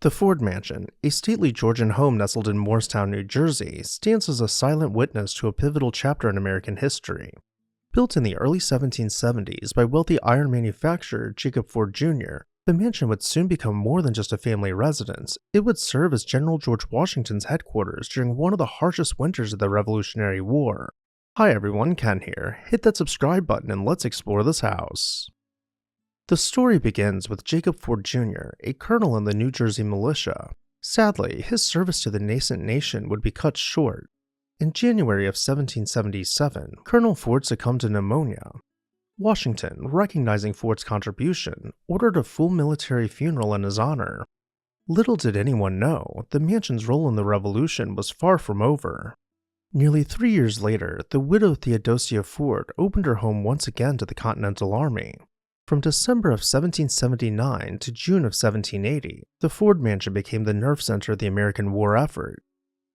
The Ford Mansion, a stately Georgian home nestled in Morristown, New Jersey, stands as a silent witness to a pivotal chapter in American history. Built in the early 1770s by wealthy iron manufacturer Jacob Ford Jr., the mansion would soon become more than just a family residence. It would serve as General George Washington's headquarters during one of the harshest winters of the Revolutionary War. Hi everyone, Ken here. Hit that subscribe button and let's explore this house. The story begins with Jacob Ford Jr., a colonel in the New Jersey militia. Sadly, his service to the nascent nation would be cut short. In January of 1777, Colonel Ford succumbed to pneumonia. Washington, recognizing Ford's contribution, ordered a full military funeral in his honor. Little did anyone know, the mansion's role in the Revolution was far from over. Nearly 3 years later, the widow Theodosia Ford opened her home once again to the Continental Army. From December of 1779 to June of 1780, the Ford Mansion became the nerve center of the American war effort.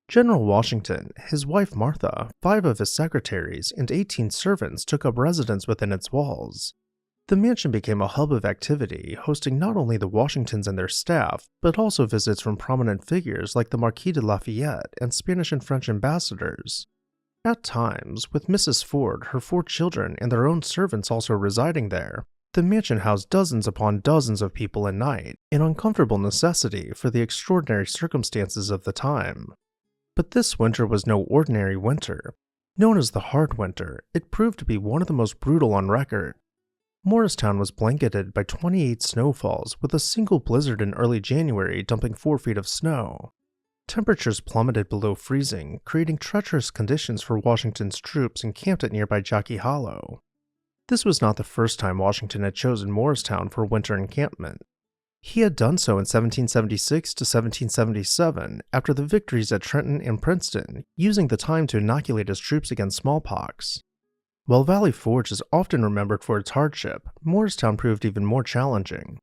General Washington, his wife Martha, 5 of his secretaries, and 18 servants took up residence within its walls. The mansion became a hub of activity, hosting not only the Washingtons and their staff, but also visits from prominent figures like the Marquis de Lafayette and Spanish and French ambassadors. At times, with Mrs. Ford, her 4 children, and their own servants also residing there, the mansion housed dozens upon dozens of people at night, an uncomfortable necessity for the extraordinary circumstances of the time. But this winter was no ordinary winter. Known as the Hard Winter, it proved to be one of the most brutal on record. Morristown was blanketed by 28 snowfalls, with a single blizzard in early January dumping 4 feet of snow. Temperatures plummeted below freezing, creating treacherous conditions for Washington's troops encamped at nearby Jockey Hollow. This was not the first time Washington had chosen Morristown for winter encampment. He had done so in 1776 to 1777 after the victories at Trenton and Princeton, using the time to inoculate his troops against smallpox. While Valley Forge is often remembered for its hardship, Morristown proved even more challenging.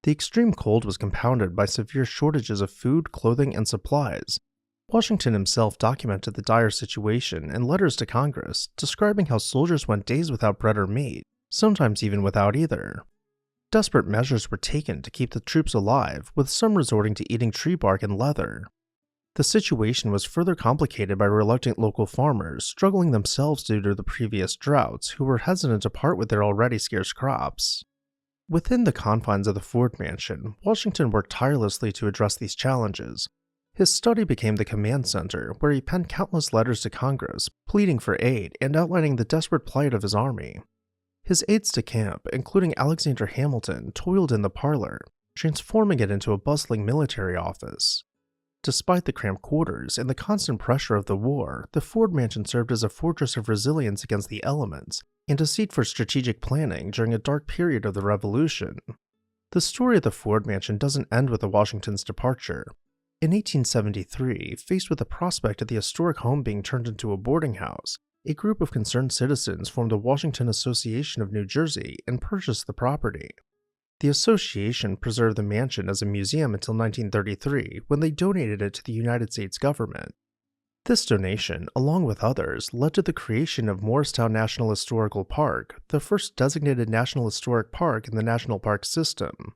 The extreme cold was compounded by severe shortages of food, clothing, and supplies. Washington himself documented the dire situation in letters to Congress, describing how soldiers went days without bread or meat, sometimes even without either. Desperate measures were taken to keep the troops alive, with some resorting to eating tree bark and leather. The situation was further complicated by reluctant local farmers, struggling themselves due to the previous droughts, who were hesitant to part with their already scarce crops. Within the confines of the Ford Mansion, Washington worked tirelessly to address these challenges. His study became the command center, where he penned countless letters to Congress, pleading for aid and outlining the desperate plight of his army. His aides-de-camp, including Alexander Hamilton, toiled in the parlor, transforming it into a bustling military office. Despite the cramped quarters and the constant pressure of the war, the Ford Mansion served as a fortress of resilience against the elements and a seat for strategic planning during a dark period of the Revolution. The story of the Ford Mansion doesn't end with the Washingtons' departure. In 1873, faced with the prospect of the historic home being turned into a boarding house, a group of concerned citizens formed the Washington Association of New Jersey and purchased the property. The association preserved the mansion as a museum until 1933, when they donated it to the United States government. This donation, along with others, led to the creation of Morristown National Historical Park, the first designated National Historic Park in the National Park System.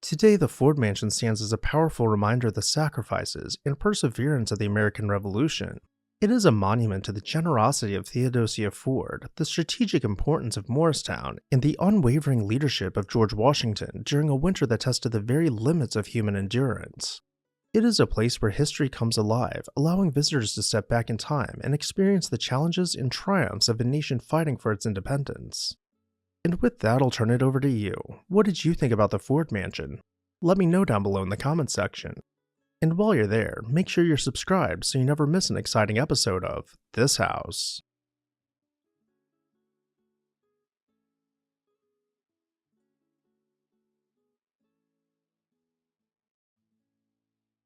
Today, the Ford Mansion stands as a powerful reminder of the sacrifices and perseverance of the American Revolution. It is a monument to the generosity of Theodosia Ford, the strategic importance of Morristown, and the unwavering leadership of George Washington during a winter that tested the very limits of human endurance. It is a place where history comes alive, allowing visitors to step back in time and experience the challenges and triumphs of a nation fighting for its independence. And with that, I'll turn it over to you. What did you think about the Ford Mansion? Let me know down below in the comments section. And while you're there, make sure you're subscribed so you never miss an exciting episode of This House.